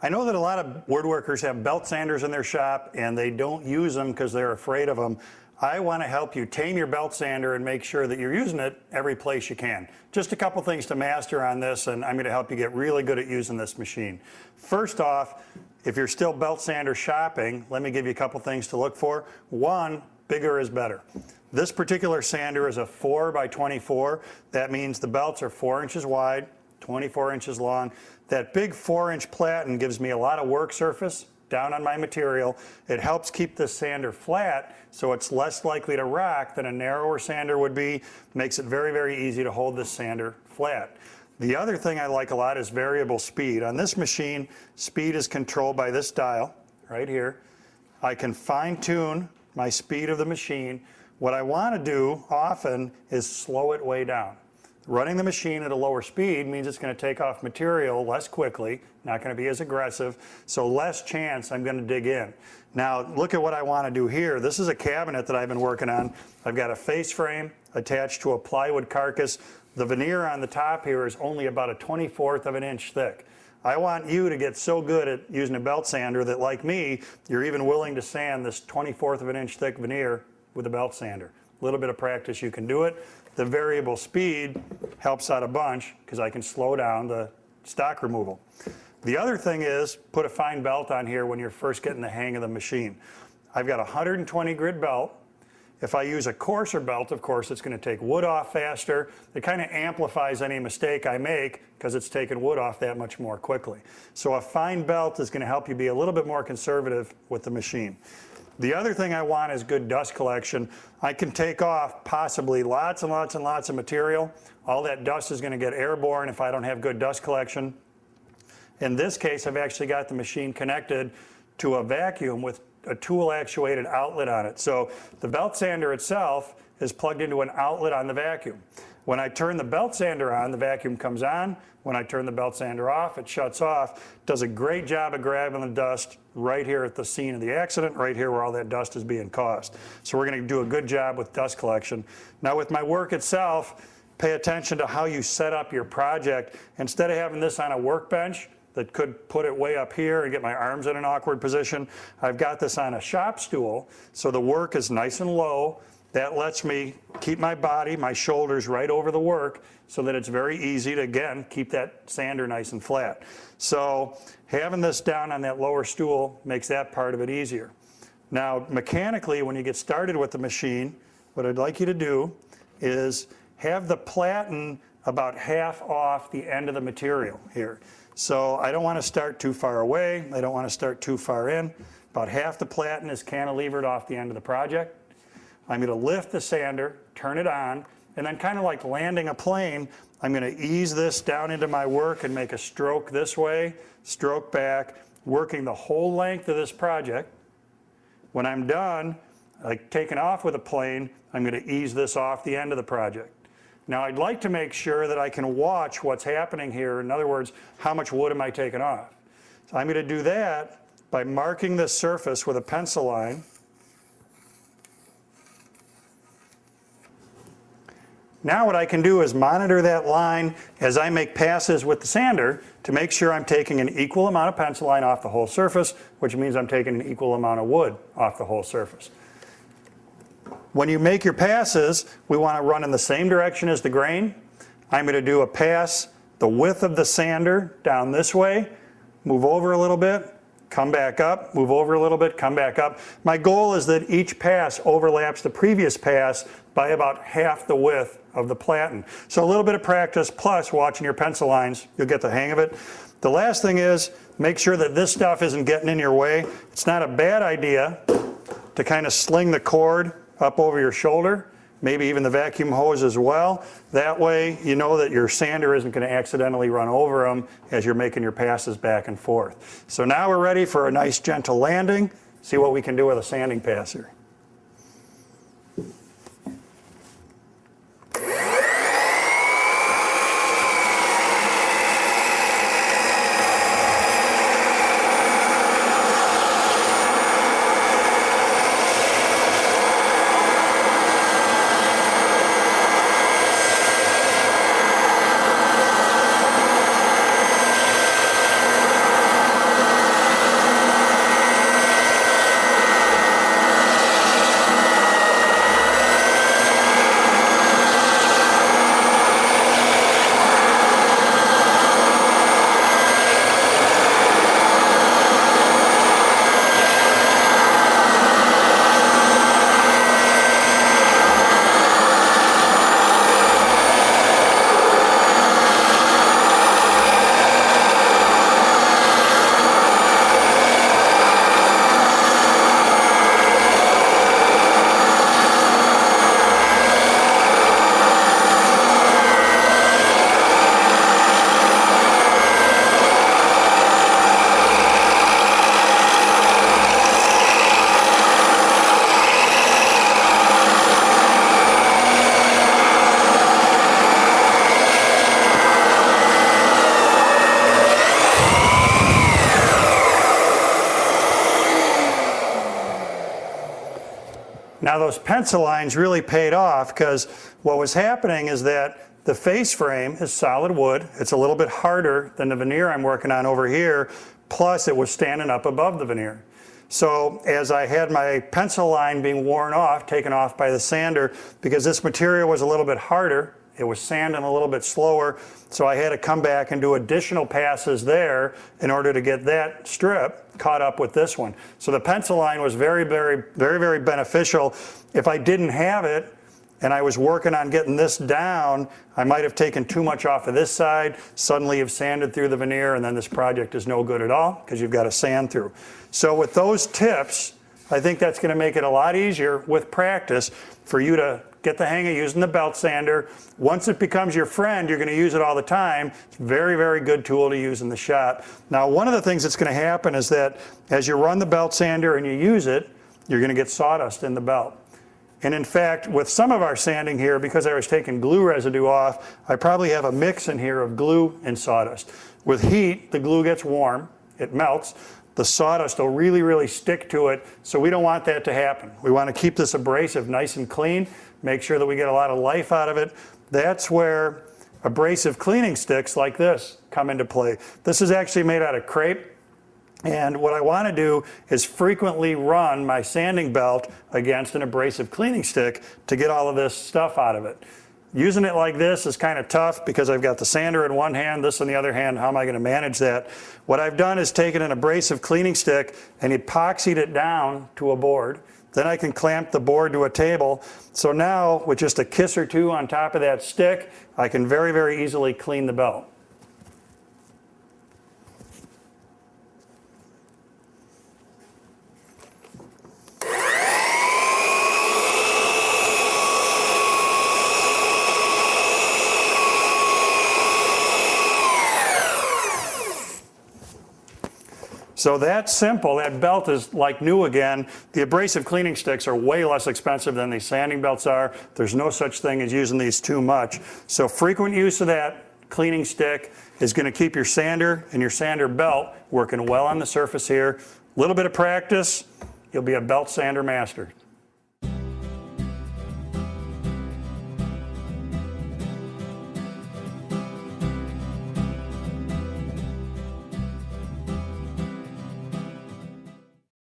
I know that a lot of woodworkers have belt sanders in their shop and they don't use them because they're afraid of them. I want to help you tame your belt sander and make sure that you're using it every place you can. Just a couple things to master on this, and I'm going to help you get really good at using this machine. First off, if you're still belt sander shopping, let me give you a couple things to look for. One, bigger is better. This particular sander is a 4 by 24. That means the belts are 4 inches wide, 24 inches long. That big 4-inch platen gives me a lot of work surface down on my material. It helps keep the sander flat, so it's less likely to rock than a narrower sander would be. Makes it very, very easy to hold this sander flat. The other thing I like a lot is variable speed. On this machine, speed is controlled by this dial right here. I can fine-tune my speed of the machine. What I want to do often is slow it way down. Running the machine at a lower speed means it's going to take off material less quickly, not going to be as aggressive, so less chance I'm going to dig in. Now look at what I want to do here. This is a cabinet that I've been working on. I've got a face frame attached to a plywood carcass. The veneer on the top here is only about a 1/24 of an inch thick. I want you to get so good at using a belt sander that, like me, you're even willing to sand this 1/24 of an inch thick veneer with a belt sander. A little bit of practice, you can do it. The variable speed helps out a bunch because I can slow down the stock removal. The other thing is put a fine belt on here when you're first getting the hang of the machine. I've got a 120 grit belt. If I use a coarser belt, of course, it's going to take wood off faster. It kind of amplifies any mistake I make because it's taking wood off that much more quickly. So a fine belt is going to help you be a little bit more conservative with the machine. The other thing I want is good dust collection. I can take off possibly lots and lots and lots of material. All that dust is going to get airborne if I don't have good dust collection. In this case, I've actually got the machine connected to a vacuum with a tool actuated outlet on it. So the belt sander itself is plugged into an outlet on the vacuum. When I turn the belt sander on, the vacuum comes on. When I turn the belt sander off, it shuts off. Does a great job of grabbing the dust right here at the scene of the accident, right here where all that dust is being caused. So we're going to do a good job with dust collection. Now with my work itself, pay attention to how you set up your project. Instead of having this on a workbench that could put it way up here and get my arms in an awkward position, I've got this on a shop stool, so the work is nice and low. That lets me keep my body, my shoulders right over the work so that it's very easy to, again, keep that sander nice and flat. So having this down on that lower stool makes that part of it easier. Now, mechanically, when you get started with the machine, what I'd like you to do is have the platen about half off the end of the material here. So I don't want to start too far away. I don't want to start too far in. About half the platen is cantilevered off the end of the project. I'm going to lift the sander, turn it on, and then kind of like landing a plane, I'm going to ease this down into my work and make a stroke this way, stroke back, working the whole length of this project. When I'm done, like taking off with a plane, I'm going to ease this off the end of the project. Now I'd like to make sure that I can watch what's happening here. In other words, how much wood am I taking off? So I'm going to do that by marking this surface with a pencil line. Now what I can do is monitor that line as I make passes with the sander to make sure I'm taking an equal amount of pencil line off the whole surface, which means I'm taking an equal amount of wood off the whole surface. When you make your passes, we want to run in the same direction as the grain. I'm going to do a pass the width of the sander down this way, move over a little bit, come back up, move over a little bit, come back up. My goal is that each pass overlaps the previous pass by about half the width of the platen. So a little bit of practice plus watching your pencil lines, you'll get the hang of it. The last thing is make sure that this stuff isn't getting in your way. It's not a bad idea to kind of sling the cord up over your shoulder, maybe even the vacuum hose as well. That way you know that your sander isn't going to accidentally run over them as you're making your passes back and forth. So now we're ready for a nice gentle landing. See what we can do with a sanding passer. Now those pencil lines really paid off because what was happening is that the face frame is solid wood. It's a little bit harder than the veneer I'm working on over here, plus it was standing up above the veneer. So as I had my pencil line being worn off, taken off by the sander, because this material was a little bit harder, it was sanding a little bit slower, so I had to come back and do additional passes there in order to get that strip caught up with this one. So the pencil line was very, very, very, very beneficial. If I didn't have it, and I was working on getting this down, I might have taken too much off of this side, suddenly you've sanded through the veneer, and then this project is no good at all because you've got to sand through. So with those tips, I think that's going to make it a lot easier with practice for you to get the hang of using the belt sander. Once it becomes your friend, you're going to use it all the time. It's a very, very good tool to use in the shop. Now, one of the things that's going to happen is that as you run the belt sander and you use it, you're going to get sawdust in the belt. And in fact, with some of our sanding here, because I was taking glue residue off, I probably have a mix in here of glue and sawdust. With heat, the glue gets warm, it melts. The sawdust will really, really stick to it, so we don't want that to happen. We want to keep this abrasive nice and clean, make sure that we get a lot of life out of it. That's where abrasive cleaning sticks like this come into play. This is actually made out of crepe. And what I want to do is frequently run my sanding belt against an abrasive cleaning stick to get all of this stuff out of it. Using it like this is kind of tough because I've got the sander in one hand, this in the other hand. How am I going to manage that? What I've done is taken an abrasive cleaning stick and epoxied it down to a board. Then I can clamp the board to a table. So now, with just a kiss or two on top of that stick, I can very, very easily clean the belt. So that's simple. That belt is like new again. The abrasive cleaning sticks are way less expensive than these sanding belts are. There's no such thing as using these too much. So frequent use of that cleaning stick is going to keep your sander and your sander belt working well on the surface here. A little bit of practice, you'll be a belt sander master.